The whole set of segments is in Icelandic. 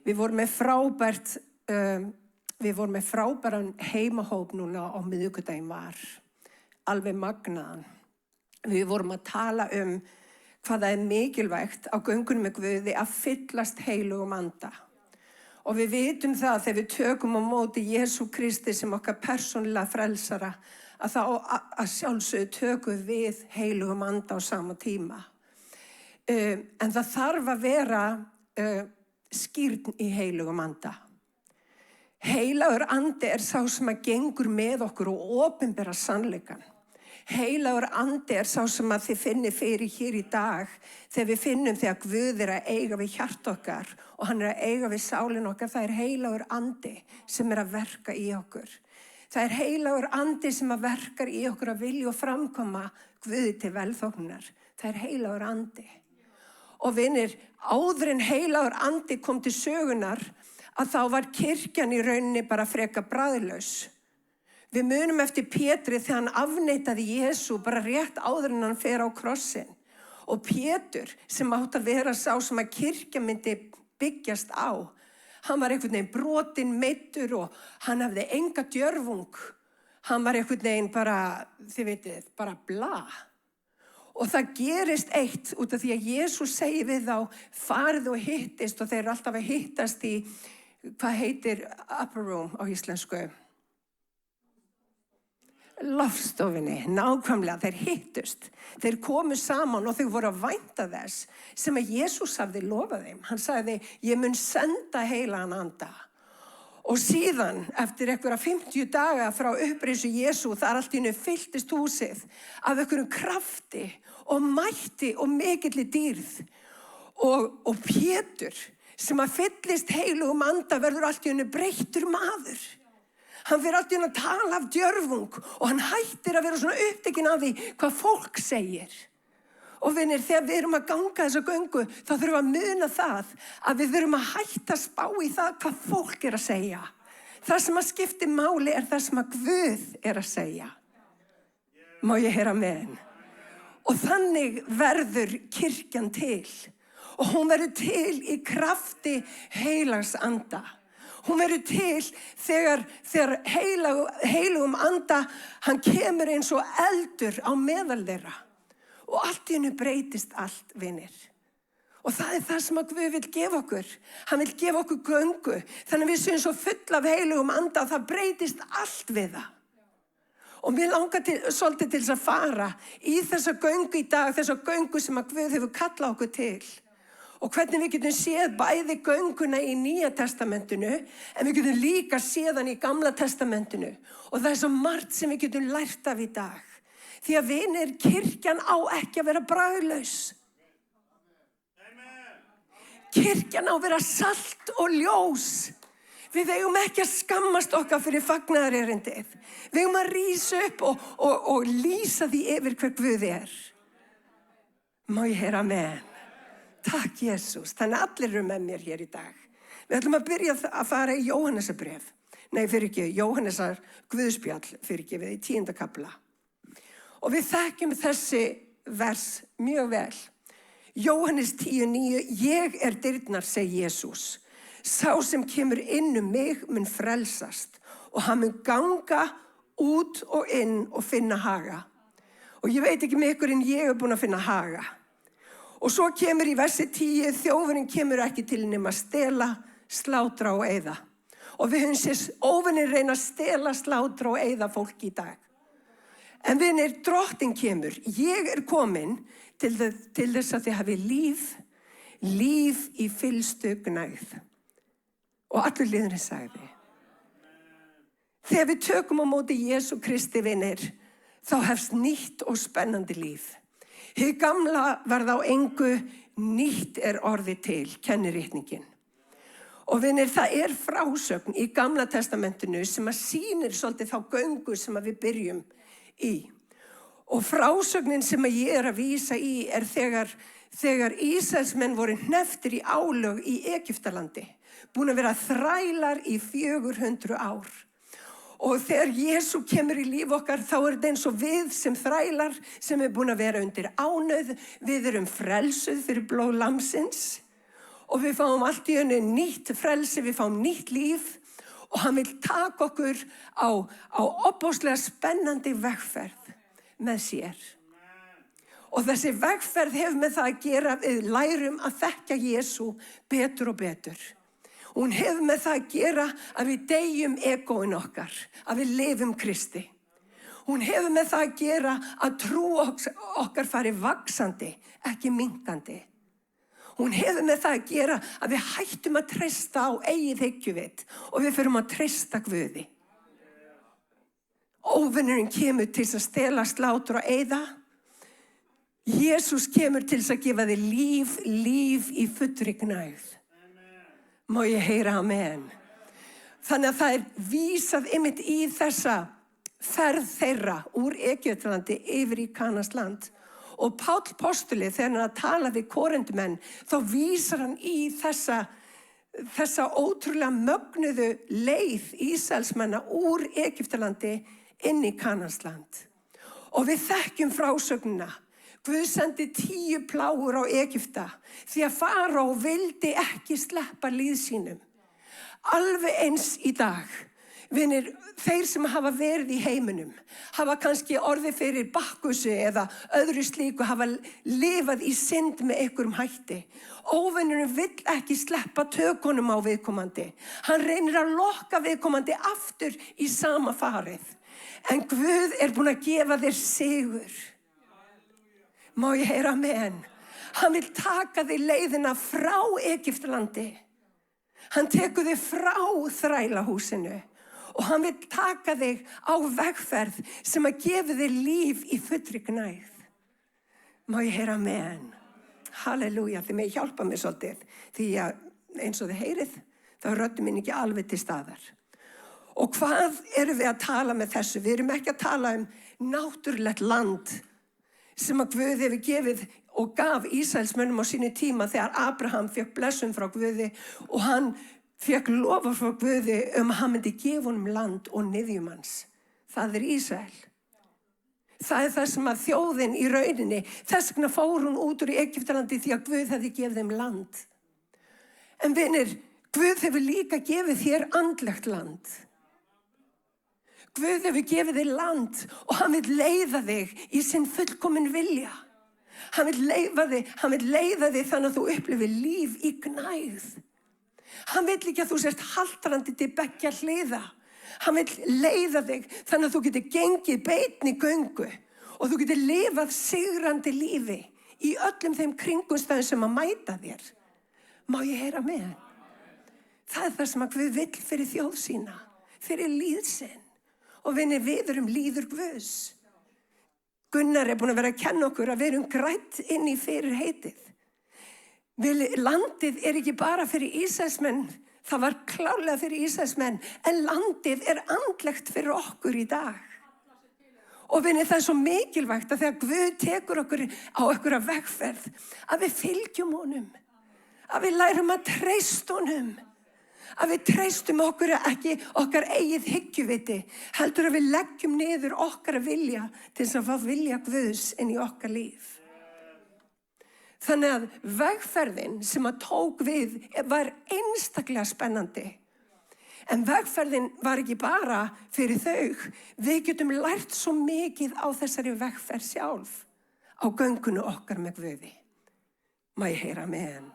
Við vorum með frábæran heimahóp núna á miðvikudaginn var. Alveg magnaðan. Við vorum að tala hvað það mikilvægt á göngunum með Guði að fyllast heilugum anda. Og við vitum það þegar við tökum á móti Jesú Kristi sem okkar persónulega frelsara, að þá að sjálfsögðu tökum við heilugum anda á sama tíma. En það þarf að vera skírn í heilugum anda. Heilagur andi sá sem að gengur með okkur og opinbera sannleikann. Heilagur andi sá sem að þið finnið fyrir hér í dag þegar við finnum þegar Guð að eiga við hjart okkar og hann að eiga við sálin okkar. Það heilagur andi sem að verka í okkur. Það heilagur andi sem að verkar í okkur að vilja og framkoma Guði til velþóknunar. Það heilagur andi. Og vinir, áður en heilagur andi kom til sögunar að þá var kirkjan í rauninni bara freka bragðlaus. Við munum eftir Pétri þegar hann afneitaði Jesú bara rétt áður en hann fer á krossinn. Og Pétur sem átt að vera sá sem að kirkja myndi byggjast á. Hann var einhvern veginn brotinn, meiddur og hann hafði enga djörfung. Hann var einhvern veginn bara, þið vitið, bara bla. Og það gerist eitt út af því að Jesús segir við þá, farið og hittist og þeir eru alltaf að hittast í, hvað heitir upper room á íslensku? Lofstofinni, nákvæmlega, þeir hittust. Þeir komu saman og þau voru að vænta þess sem að Jesús hafði lofað þeim. Hann sagði, ég mun senda heilagan anda. Og síðan, eftir einhverja 50 daga frá upprisu Jesú, þar allt í einu fylltist húsið af einhverjum krafti og mætti og mikilli dýrð. Og Pétur, sem að fyllist heilugum anda, verður allt í einu breyttur maður. Hann fyrir allt í einu að tala af djörfung og hann hættir að vera svona upptekinn af því hvað fólk segir. Og vinir, þegar við erum að ganga þessa göngu, þá þurfum við að muna það að við þurfum að hætta að spá í það hvað fólk að segja. Það sem að skipti máli það sem að Guð að segja. Má ég heyra amen? Og þannig verður kirkjan til. Og hún verður til í krafti heilags anda. Hún verður til þegar heilugum anda, hann kemur eins og eldur á meðal þeirra. Og allt í hennu breytist allt, vinir. Og það það sem að Guð vill gefa okkur. Hann vill gefa okkur göngu. Þannig við séum svo full af heilugum anda og það breytist allt við það. Og mér langar svolítið til þess að fara í þessa göngu í dag, þessa göngu sem að Guð hefur kallað okkur til. Og hvernig við getum séð bæði gönguna í Nýja testamentinu, en við getum líka séð hann í Gamla testamentinu. Og það svo margt sem við getum lært af í dag. Því að vinir, kirkjan á ekki að vera bragðlaus. Kirkjan á að vera salt og ljós. Við eigum ekki að skammast okkar fyrir fagnaðarerindið. Við eigum að rísa upp og lýsa því yfir hver Guð Má ég heyra amen? Takk, Jesús. Þannig allir eru með mér hér í dag. Við ætlum að byrja að fara í Jóhannesarbréf. Jóhannesar Guðspjall við í 10. kafla. Og við þekkjum þessi vers mjög vel. Jóhannes 10:9, ég dyrnar, segir Jesús. Sá sem kemur inn mig mun frelsast og hann mun ganga út og inn og finna haga. Og ég veit ekki með ykkur en ég búin að finna haga. Og svo kemur í versi 10, þjófurinn kemur ekki til nema stela, slátra og eyða. Og við höfum séð óvinir reyna að stela, slátra og eyða fólk í dag. En vinir, drottinn kemur. Ég komin til þess að þið hafi líf í fyllstu gnægð. Og allur liðurinn sagði. Þegar við tökum á móti Jesú Kristi, vinir, þá hefst nýtt og spennandi líf. Hið gamla varð á engu, nýtt orðið til, kenniritningin. Og vinir, það frásögn í Gamla testamentinu sem að sýnir svolítið þá göngu sem að við byrjum í. Og frásögnin sem að ég að vísa í þegar Ísraelsmenn voru hnepptir í álög í Egyptalandi, búin að vera þrælar í 400 ár. Og þegar Jesú kemur í líf okkar, þá þetta eins og við sem þrælar sem búin að vera undir ánauð, við erum frelsuð fyrir blóð lambsins. og við fáum allt í einu nýtt frelsi, við fáum nýtt líf og hann vil taka okkur á ofboðslega spennandi vegferð með sér. Og þessi vegferð hefur með það að gera við lærum að þekkja Jesú betur og betur. Hún hefur með það að gera að við deyjum egóin okkar, að við lifum Kristi. Hún hefur með það að gera að trú okkar fari vaxandi, ekki minnkandi. Hún hefur með það að gera að við hættum að treysta á eigið hyggjuvit og við förum að treysta Guði. Óvinurinn kemur til að stela, slátra og eyða. Jesús kemur til að gefa þér líf í fullri gnægð. Má ég heyra amen. Þannig að það vísað einmitt í þessa ferð þeirra úr Egyptalandi yfir í Kanansland. Og Páll postuli, þegar hann tala við Korintumenn, þá vísar hann í þessa ótrúlega mögnuðu leið Ísraelsmanna úr Egyptalandi inn í Kanansland. Og við þekkjum frásögnina. Guð sendi 10 plágur á Egypta því að Faró vildi ekki sleppa líð sínum. Alveg eins í dag. Vinir, þeir sem hafa verið í heiminum, hafa kannski orðið fyrir bakkusi eða öðru slíku, hafa lifað í synd með einhverjum hætti. Óvinurinn vill ekki sleppa tökunum á viðkomandi. Hann reynir að lokka viðkomandi aftur í sama farið. En Guð búinn að gefa þér sigur. Má ég heyra amen. Hann vil taka þig leiðina frá Egyptalandi. Hann tekur þig frá þrælahúsinu og hann vil taka þig á vegferð sem að gefa þig líf í fullri gnægð. Má ég heyra amen. Halleluja, þið með hjálpa mér svolítið. Því að eins og þið heyrið, þá röddum minn ekki alveg til staðar. Og hvað erum við að tala með þessu? Við erum ekki að tala náttúrulegt land sem að Guð hefur gefið og gaf Ísraelsmönnum á sínu tíma þegar Abraham fekk blessun frá Guði og hann fekk lofa frá Guði að hann myndi gefa honum land og niðjum hans. Það Ísrael. Það það sem að þjóðin í rauninni, þess vegna fór hún út úr Egyptalandi því að Guð hefði gefið þeim land. En vinir, Guð hefur líka gefið þér andlegt land. Guð hefur gefið þig land og hann vil leiða þig í sinn fullkomin vilja. Hann vil leiða þig þannig að þú upplifir líf í gnægð. Hann vil ekki að þú sért haltrandi til beggja hliða. Hann vil leiða þig þannig að þú getur gengið beinni göngu og þú getur lifað sigrandi lífi í öllum þeim kringumstæðum sem að mæta þér. Má ég heyra með? Það það sem að Guð vill fyrir þjóð sína, fyrir líð sinn. Og vinir, við erum líður Guðs. Gunnar búinn að vera að kenna okkur að við erum grædd inn í fyrir heitið. Landið ekki bara fyrir Ísraelsmenn, það var klárlega fyrir Ísraelsmenn, en landið andlegt fyrir okkur í dag. Og vinir, það svo mikilvægt að þegar Guð tekur okkur á okkur að vegferð, að við fylgjum honum, að við lærum að treysta honum. Að við treystum okkur ekki okkar eigið hyggjuviti, heldur að við leggjum niður okkar vilja til þess að fá vilja Guðs inn í okkar líf. Þannig að vegferðin sem að tók við var einstaklega spennandi. En vegferðin var ekki bara fyrir þau. Við getum lært svo mikið á þessari vegferð sjálf, á göngunni okkar með Guði. Má ég heyra amen.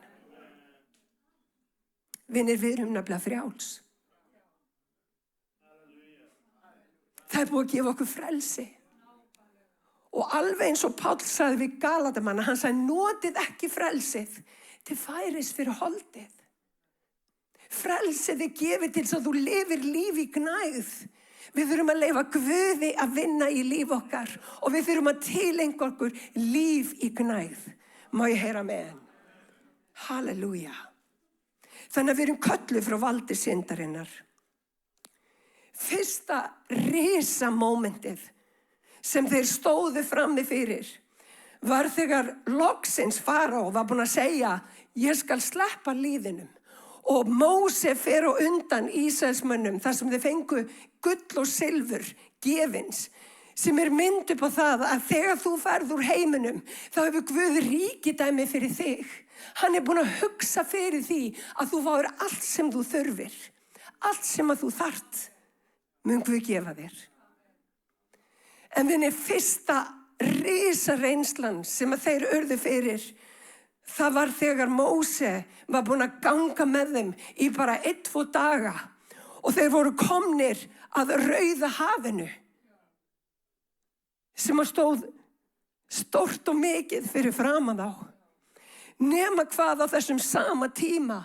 Vinir, við erum nefnilega frjáls. Það búið að gefa okkur frelsi. Og alveg eins og Páll sagði við Galatamanna, hann sagði, notið ekki frelsið til færis fyrir holdið. Frelsið gefið til þess að þú lifir líf í gnægð. Við þurfum að leyfa Guði að vinna í líf okkar og við þurfum að tileinka okkur líf í gnægð. Má ég heyra með hann? Halleluja. Þannig að við erum kölluð frá valdi syndarinnar. Fyrsta risamómentið sem þeir stóðu frammi fyrir var þegar loksins Faró var búinn að segja, ég skal sleppa líðinum. Og Móse fer á undan Ísraelsmönnum þar sem þeir fengu gull og silfur gefins sem mynd upp á það að þegar þú ferð úr heiminum, þá hefur Guð ríkidæmi fyrir þig. Hann búinn að hugsa fyrir því að þú fáir allt sem þú þurfir. Allt sem að þú þarft, mun Guð gefa þér. En vinni, fyrsta risareynslan sem að þeir urðu fyrir, það var þegar Móse var búinn að ganga með þeim í bara 1-2 daga og þeir voru komnir að Rauða hafinu sem að stóð stórt og mikið fyrir framan þá. Nema hvað á þessum sama tíma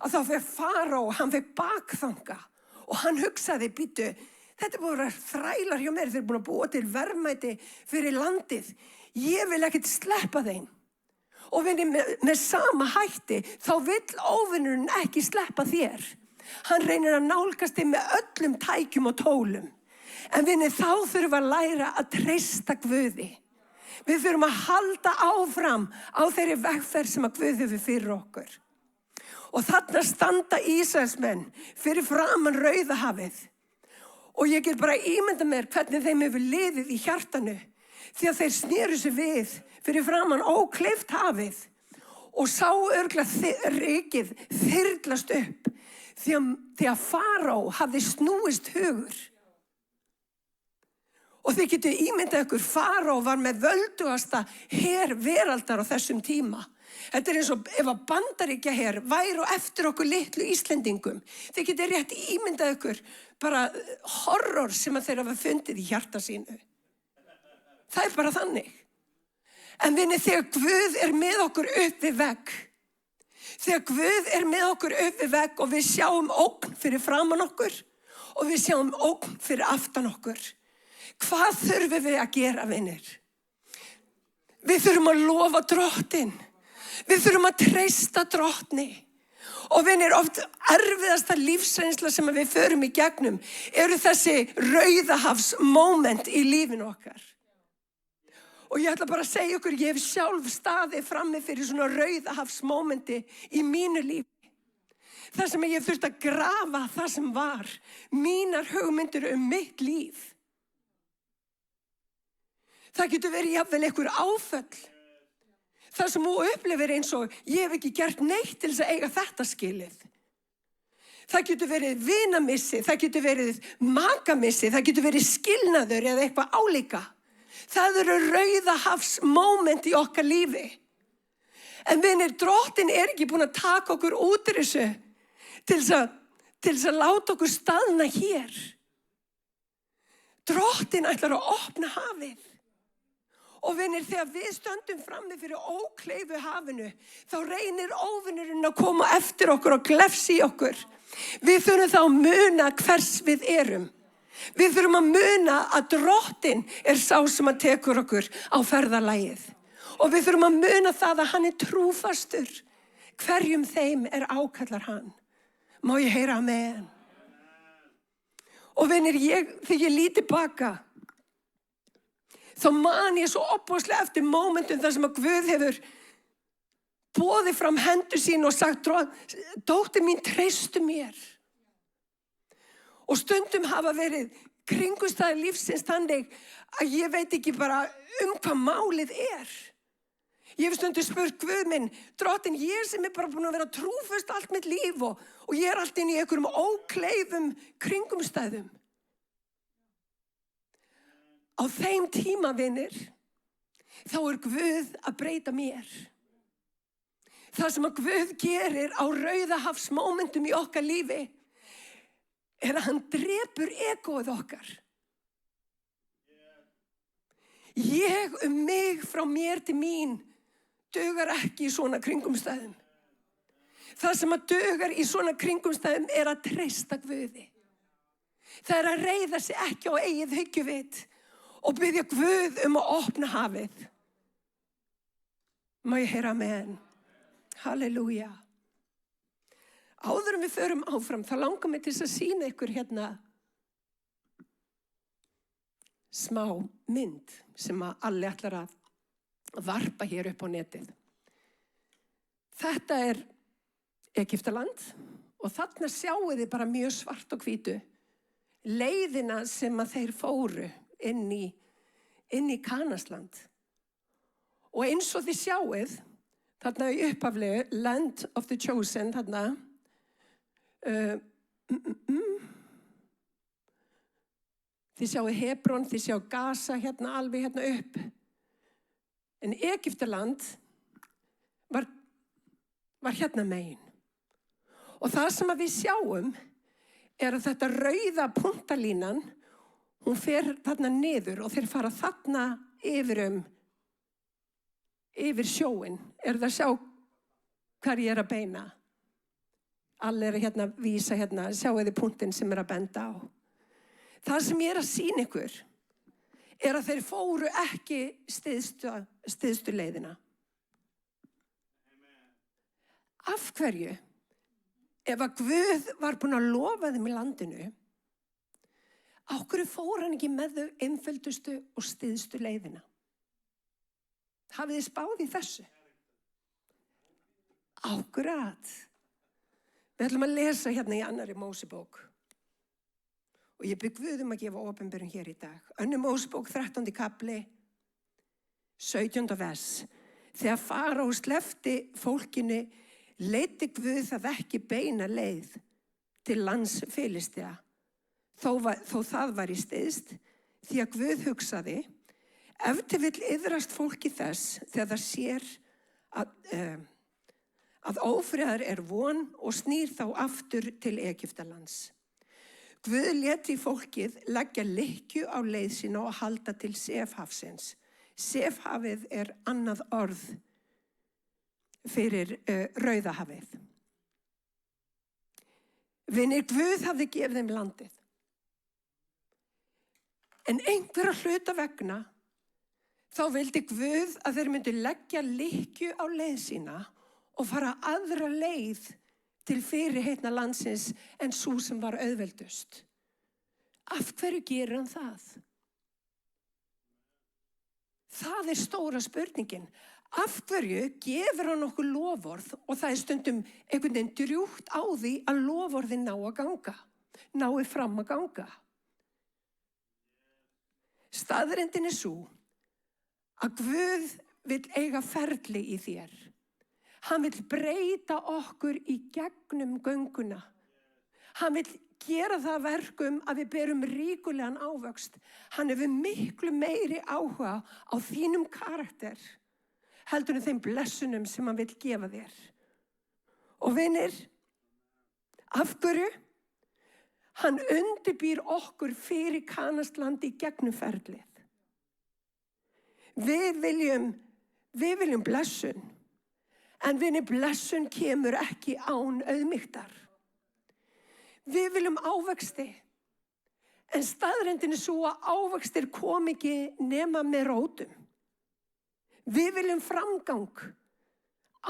að þá fer Faró, hann fer bakþanga og hann hugsaði, býtu, þetta búið að vera þrælar hjá mér, þeir búin að búa til verðmæti fyrir landið. Ég vil ekkert sleppa þeim. Og vinni, með sama hætti, þá vill óvinurinn ekki sleppa þér. Hann reynir að nálgast þig með öllum tækjum og tólum. En vinni, þá þurfum við að læra að treysta Guði. Við þurfum að halda áfram á þeirri vegferð sem að Guð hefur fyrir okkur. Og þarna standa Ísraelsmenn fyrir framan Rauðahafið. Og ég get bara ímynda mér hvernig þeim hefur liðið í hjartanu. Því að þeir sneru sig við fyrir framan ókleift hafið. Og sá örugglega rykið þyrlast upp. Því að Faró hafði snúist hugur. Og þið getur ímyndað ykkur, Faró var með völdugasta her veraldar á þessum tíma. Þetta eins og ef að Bandaríkja her væri á eftir okkur litlu Íslendingum. Þið getur rétt ímyndað ykkur bara horror sem að þeir hafa fundið í hjarta sínu. Það bara þannig. En vinni, þegar Guð með okkur upp við vegg, þegar Guð með okkur upp við vegg og við sjáum ógn fyrir framan okkur og við sjáum ógn fyrir aftan okkur, hvað þurfum við að gera, vinir? Við þurfum að lofa Drottinn. Við þurfum að treysta Drottni. Og vinir, oft erfiðasta lífsreynsla sem við förum í gegnum eru þessi Rauðahafs moment í lífinu okkar. Og ég ætla bara að segja ykkur, ég hef sjálf staðið frammi fyrir svona Rauðahafs momenti í mínu lífi. Það sem ég þurfti að grafa það sem var, mínar hugmyndir mitt líf. Það getur verið jafnvel einhver áföll. Það sem þú upplifir eins og ég hef ekki gert neitt til þess að eiga þetta skilið. Það getur verið vinamissi, það getur verið makamissi, það getur verið skilnaður eða eitthvað álíka. Það eru Rauðahafs moment í okkar lífi. En vinir, Drottinn ekki búinn að taka okkur út úr þessu til þess að láta okkur staðna hér. Drottinn ætlar að opna hafið. Og vinir, þegar við stöndum frammi fyrir ókleifu hafinu, þá reynir óvinurinn að koma eftir okkur og glefsa í okkur. Við þurfum þá að muna hvers við erum. Við þurfum að muna að Drottinn sá sem að tekur okkur á ferðalagið. Og við þurfum að muna það að hann trúfastur. Hverjum þeim ákallar hann. Má ég heyra amen? Og vinir, þegar ég lít tilbaka, þá man ég svo opbóðslega eftir momentum þar sem að Guð hefur boðið fram hendur sín og sagt, dóttir mín, treystu mér. Og stundum hafa verið kringumstæður lífsins þannig að ég veit ekki bara hvað málið er. Ég hef stundum spurt Guð minn, Drottinn, ég sem bara búin að vera trúföst allt mitt líf og ég allt inn í einhverjum ókleifum kringumstæðum. Á þeim tíma, vinir, þá Guð að breyta mér. Það sem að Guð gerir á Rauðahafsmomentum í okkar lífi að hann drepur egóið okkar. Ég mig frá mér til mín dugar ekki í svona kringumstæðum. Það sem að dugar í svona kringumstæðum að treysta Guði. Það að reiða sig ekki á eigið hyggjuvit og biðja Guð að opna hafið. Má ég heyra amen? Halleluja. Áður en við förum áfram, þá langar mig til að sýna ykkur hérna smá mynd sem að Alli ætlar að varpa hér upp á netið. Þetta Egyptaland og þarna sjáu þið bara mjög svart og hvítu leiðina sem að þeir fóru inn í inn í Kanasland. Og eins og þið sjáið, þarna í upphaflegu, Land of the Chosen, þarna, þið sjáið Hebron, þið sjáið Gaza hérna alveg hérna upp. En Egyptaland var hérna megin. Og það sem að við sjáum að þetta rauða punktalínan, hún fer þarna niður og þeir fara þarna yfir sjóin. Það að sjá hvað ég að beina? Allir hérna vísa hérna, sjáu þið punktinn sem að benda á. Það sem ég að sýna ykkur að þeir fóru ekki styðstu leiðina. Af hverju? Ef að Guð var búinn að lofa þeim í landinu, á hverju fór hann ekki með þau einföldustu og styðstu leiðina? Hafið þið spáð í þessu? Akkurat. Við ætlum að lesa hérna í annarri Mósebók. Og ég bið Guð að gefa opinberun hér í dag. Önnur Mósebók, 13. kafli, 17. vers. Þegar Faraó sleppti fólkinu, leiddi Guð það ekki beina leið til lands Filistea. Þó það var í styðst, því að Guð hugsaði, ef til vill iðrast fólki þess þegar það sér að ófriðar von og snýr þá aftur til Egyptalands. Guð léti fólkið leggja lykkju á leið sína og halda til Sefhafsins. Sefhafið annað orð fyrir Rauðahafið. Vinir, Guð hafði gefið þeim landið. En einhverja hluta vegna þá vildi Guð að þeir myndu leggja lykkju á leið sína og fara aðra leið til fyrirheitna landsins en sú sem var auðveldust. Af hverju gerir hann það? Það stóra spurningin. Af hverju gefur hann okkur loforð og það stundum einhvern veginn drjúgt á því að loforðin nái fram að ganga? Staðreyndin sú að Guð vill eiga ferli í þér. Hann vill breyta okkur í gegnum gönguna. Hann vill gera það verkum að við berum ríkulegan ávöxt. Hann hefur miklu meiri áhuga á þínum karakter heldur en þeim blessunum sem hann vill gefa þér. Og vinir, af hverju? Hann undirbýr okkur fyrir Kanasland í gegnum ferlið. Við viljum blessun. En vinir, blessun kemur ekki án auðmýktar. Við viljum ávexti. En staðreyndin svo að ávextir kom ekki nema með rótum. Við viljum framgang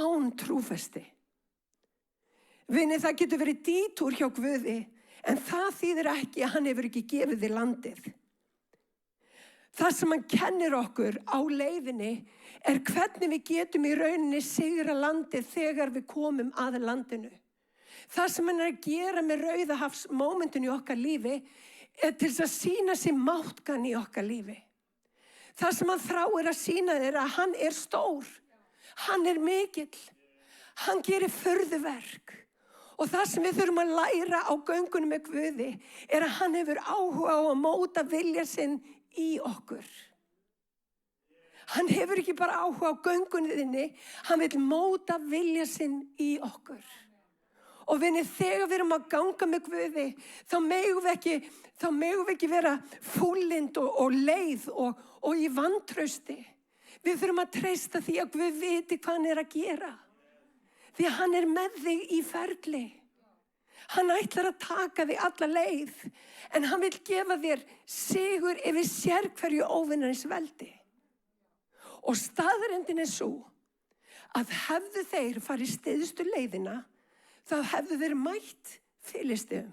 án trúfesti. Vinir, það getur verið dítúr hjá Guði, en það þýðir ekki að hann hefur ekki gefið þér landið. Það sem hann kennir okkur á leiðinni hvernig við getum í rauninni sigra landið þegar við komum að landinu. Það sem hann að gera með Rauðahafsmomentinu í okkar lífi til þess að sýna sér máttgan í okkar lífi. Það sem hann þráir að sýna þér að hann stór, hann mikill, hann gerir furðuverk. Og það sem við þurfum að læra á göngunum með Guði að hann hefur áhuga á að móta vilja sinn í okkur. Hann hefur ekki bara áhuga á göngunni þinni, hann vil móta vilja sinn í okkur. Og vinir, þegar við erum að ganga með Guði, þá megum við ekki vera fúllynd og leið og í vantrausti. Við þurfum að treysta því að Guð viti hvað hann að gera. Því að hann með þig í ferli. Hann ætlar að taka þig alla leið, en hann vil gefa þér sigur yfir sérhverju óvinarins veldi. Og staðreyndin svo að hefðu þeir farið styðstu leiðina, þá hefðu þeir mætt Filistíum.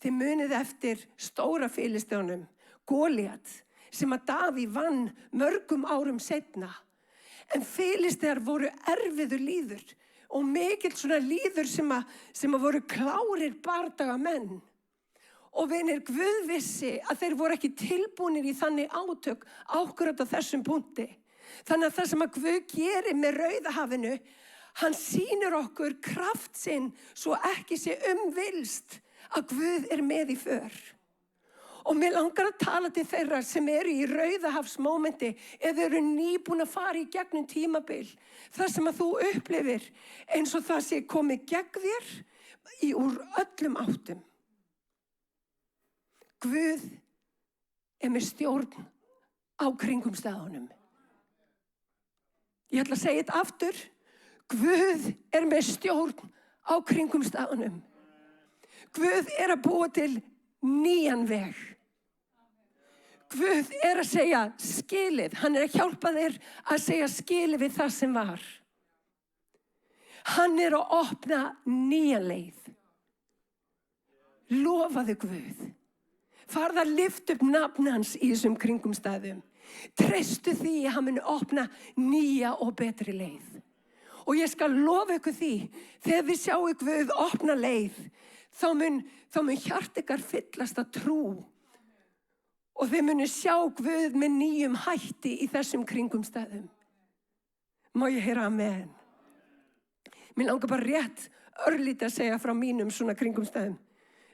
Þið munið eftir stóra Filistíunum, Gólíat, sem að Davíð vann mörgum árum seinna. En Filistíar voru erfiður líður og mikill svona líður sem að voru klárir bardagamenn. Og vinir, Guð vissi að þeir voru ekki tilbúnir í þannig átök ákvörð á þessum punkti. Þannig að það sem að Guð gerir með Rauðahafinu, hann sýnir okkur kraft sinn svo ekki sé umvilst að Guð með í för. Og mér langar að tala til þeirra sem eru í Rauðahafsmómenti eða eru nýbúin að fara í gegnum tímabil. Það sem að þú upplifir eins og það sé komið gegn þér úr öllum áttum. Guð með stjórn á kringumstæðunum. Ég ætla að segja þetta aftur. Guð með stjórn á kringumstæðunum. Guð að búa til nýjan veg. Guð að segja skilið. Hann að hjálpa þér að segja skilið við það sem var. Hann að opna nýja leið. Lofaðu Guð. Farðu að lyfta upp nafn hans í þessum kringumstæðum. Treystu því að hann muni opna nýja og betri leið. Og ég skal lofa ykkur því, þegar við sjáum Guð opna leið, þá mun hjart ykkar fyllast af trú. Og þið munu sjá Guð með nýjum hætti í þessum kringumstæðum. Má ég heyra amen? Mér langar bara rétt örlítið að segja frá mínum svona kringumstæðum.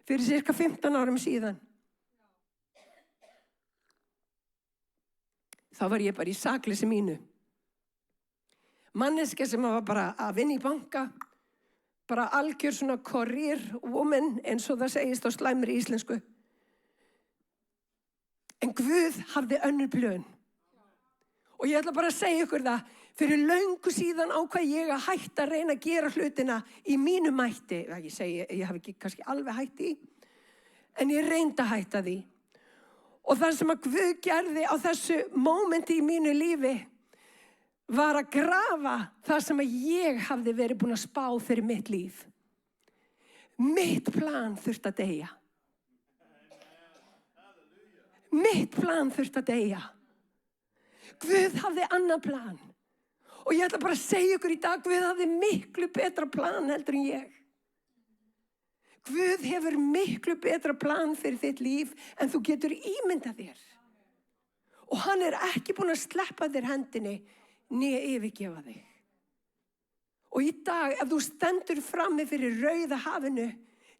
Fyrir cirka 15 árum síðan. Þá var ég bara í sakleysi mínu. Manneskja sem var bara að vinna í banka, bara algjör svona career woman, eins og það segist á slæmri íslensku. En Guð hafði önnur plön. Og ég ætla bara að segja ykkur það, fyrir löngu síðan ákvað ég að hætta að reyna að gera hlutina í mínu mætti. Ég hafi ekki kannski alveg hætt í, en ég reyndi að hætta því. Og það sem að Guð gerði á þessu mómenti í mínu lífi var að grafa það sem að ég hafði verið búin að spá fyrir mitt líf. Mitt plan þurfti að deyja. Mitt plan þurfti að deyja. Guð hafði annað plan. Og ég ætla bara að segja ykkur í dag, Guð hafði miklu betra plan heldur en ég. Guð hefur miklu betra plan fyrir þitt líf en þú getur ímyndað þér. Og hann ekki búin að sleppa þér hendinni né yfirgefa þig. Og í dag, ef þú stendur frammi fyrir Rauðahafinu,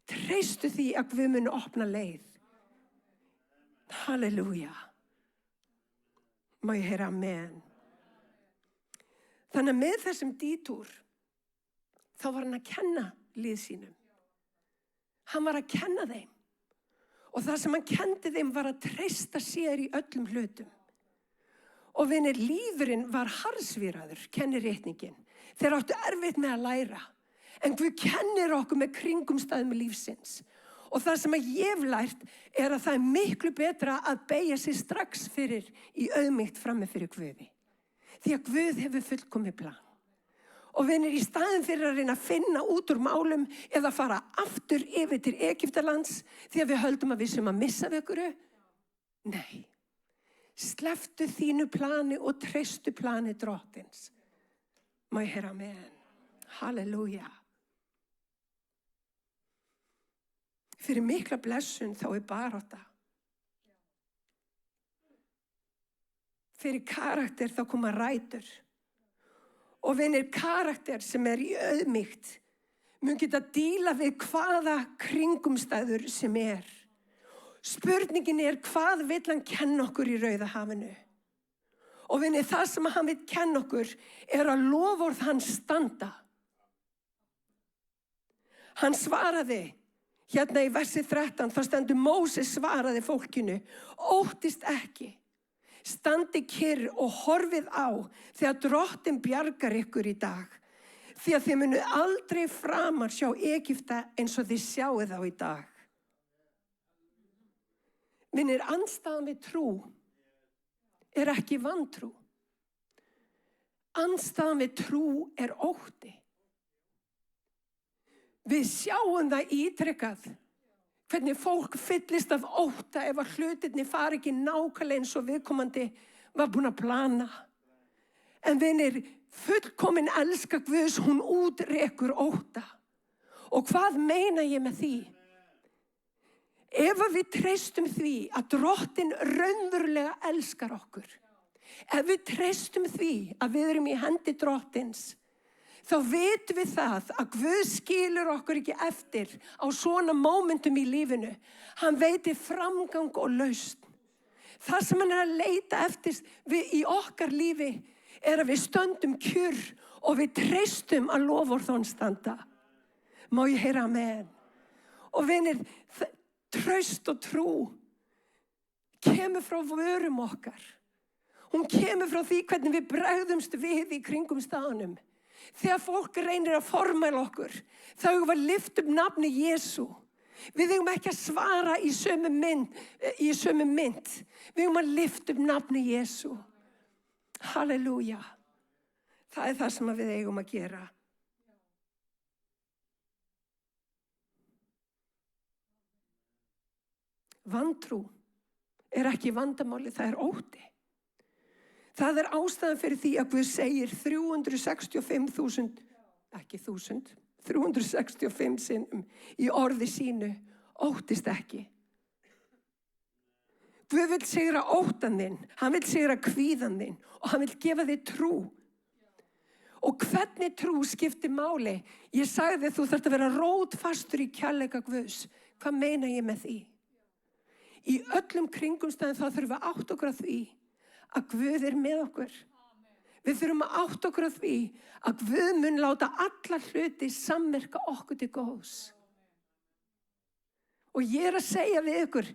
treystu því að Guð mun opna leið. Halleluja. Má ég heyra amen. Þannig að með þessum dítúr, þá var hann að kenna lið sínum. Hann var að kenna þeim. Og það sem hann kendi þeim var að treysta sér í öllum hlutum. Og vinir, lífurinn var harðsvíraður, kennir ritningin. Þeir áttu erfitt með að læra. En Guð kennir okkur með kringumstæðum lífsins. Og það sem að ég hef lært að það miklu betra að beygja sig strax fyrir í auðmýkt frammi fyrir Guði. Því að Guð hefur fullkomið plan. Og vinir, í staðin fyrir að reyna að finna út úr málum eða fara aftur yfir til Egyptalands því að við höldum að við sem að missa við ykkur. Nei, slepptu þínu plani og treystu plani drottins. Má ég heyra amen. Halleluja. Fyrir mikla blessun þá barátta. Fyrir karakter þá koma rætur. Og vinir, karakter sem í auðmýkt mun geta díla við hvaða kringumstæður sem Spurningin hvað vill hann kenna okkur í Rauðahafinu? Og vinir, það sem hann vill kenna okkur að loforð hans standa. Hann svaraði, hérna í versi 13, þá stendur Móses svaraði fólkinu, óttist ekki. Standi kyrr og horfið á þegar Drottinn bjargar ykkur í dag. Því að þið munu aldrei framar sjá Egypta eins og þið sjáið þá í dag. Vinir, andstæðan við trú ekki vantrú. Andstæðan við trú ótti. Við sjáum það ítrekkað. Hvernig fólk fyllist af ótta ef að hlutirnir fari ekki nákvæmlega eins og viðkomandi var búin að plana. En vinir, fullkomin elska Guðs, hún útrekur ótta. Og hvað meina ég með því? Ef að við treystum því að Drottinn raunverulega elskar okkur, ef við treystum því að við erum í hendi Drottins, þá vitum við það að Guð skilur okkur ekki eftir á svona mómentum í lífinu. Hann veitir framgang og lausn. Það sem hann að leita eftir í okkar lífi að við stöndum kjur og við treystum að loforð hans standa. Má ég heyra amen? Og vinir, traust og trú kemur frá vörum okkar. Hún kemur frá því hvernig við bregðumst við í kringum staðanum. Þegar fólk reynir að formæla okkur, þá eigum við að lyfta upp nafni Jesú. Við eigum ekki að svara í sömu mynd. Við eigum að lyfta upp nafni Jesú. Halleluja. Það það sem við eigum að gera. Vantrú ekki vandamáli, það ótti. Það ástæðan fyrir því að Guð segir 365 sinnum í orði sínu, óttist ekki. Guð vill sigra óttan þinn, hann vill sigra kvíðan þinn og hann vill gefa þig trú. Og hvernig trú skiptir máli? Ég sagði þú þarft að vera rótfastur í kærleika Guðs. Hvað meina ég með því? Í öllum kringumstæðum þá þurfum við að átta okkur á því að Guð með okkur. Við þurfum að átta okkur á því að Guð mun láta alla hluti samverka okkur til góðs. Og ég að segja við ykkur,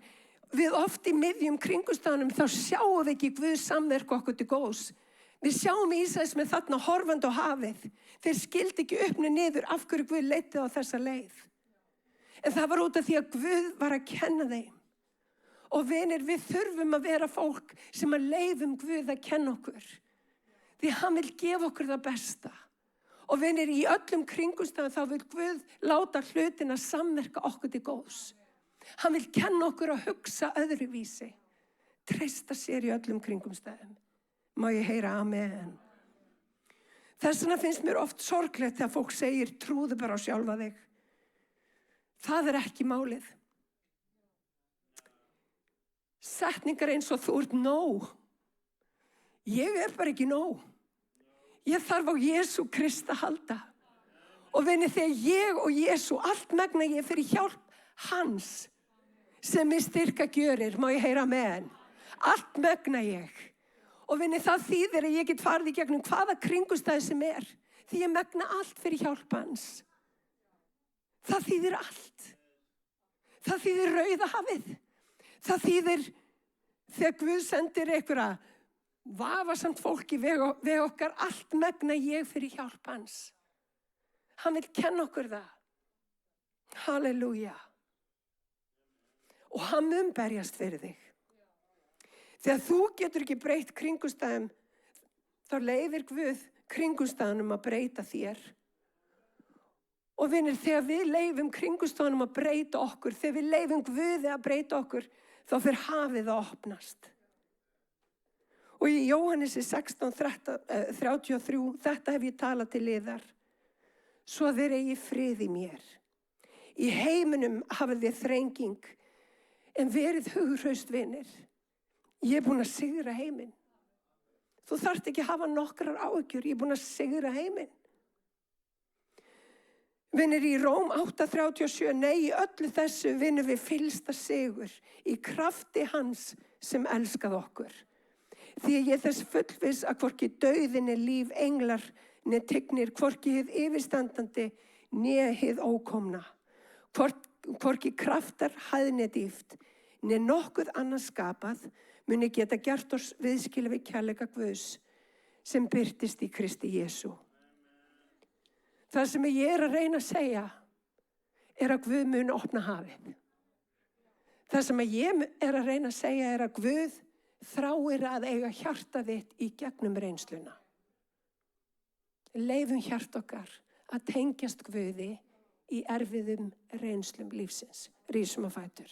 við oft í miðjum kringumstæðunum þá sjáum við ekki Guð samverka okkur til góðs. Við sjáum Ísraels með þarna horfandi á hafið. Þeir skildi ekki upp né niður af hverju Guð leiddi á þessa leið. En það var út af því að Guð var að kenna þeim. Og vinir, við þurfum að vera fólk sem að leyfum Guð að kenna okkur. Því hann vil gefa okkur það besta. Og vinir, í öllum kringumstæðum þá vil Guð láta hlutina samverka okkur til góðs. Hann vil kenna okkur að hugsa öðruvísi. Treysta sér í öllum kringumstæðum. Má ég heyra amen. Þess vegna finnst mér oft sorglegt þegar fólk segir trúðu bara á sjálfa þig. Það ekki málið. Setningar eins og þú ert nóg. Ég bara ekki nóg. Ég þarf á Jesú Krist að halda. Og vinni, þegar ég og Jesú, allt megna ég fyrir hjálp hans sem styrka gjörir, má ég heyra amen. Allt megna ég. Og vinni, það þýðir að ég get farið í gegnum hvaða kringumstæði sem því ég megna allt fyrir hjálp hans. Það þýðir allt. Það þýðir Rauðahafið. Það þýðir þegar Guð sendir einhverja vafasamt fólki veg okkar, allt megna ég fyrir hjálp hans. Hann vil kenna okkur það. Halleluja. Og hann mun berjast fyrir þig. Þegar þú getur ekki breytt kringumstæðum, þá leyfir Guð kringumstæðunum að breyta þér. Og vinir, þegar við leyfum kringumstæðunum að breyta okkur, þegar við leyfum Guði að breyta okkur, þá fyrir hafið að opnast. Og í Jóhannesi 16:33, þetta hef ég talað til yðar, svo þeir eigi frið í mér. Í heiminum hafið þið þrenging, en verið hughraust vinir. Ég búin að sigra heiminn. Þú þarft ekki að hafa nokkrar áhyggjur, ég búin að sigra heiminn. Vinir, í Róm 8:37, nei, í öllu þessu vinnum við fyllsta sigur í krafti hans sem elskað okkur. Því ég þess fullviss að hvorki dauðin líf, englar, né tignir, hvorki hið yfirstandandi, né hið ókomna. Hvorki kraftar hæðni dýft, né nokkuð annað skapað, muni geta gert oss viðskila við kærleika Guðs sem birtist í Kristi Jesú. Það sem ég að reyna að segja að Guð mun opna hafið. Það sem ég að reyna að segja að Guð þráir að eiga hjarta þitt í gegnum reynsluna. Leyfum hjart okkar að tengjast Guði í erfiðum reynslum lífsins. Rísum á fætur.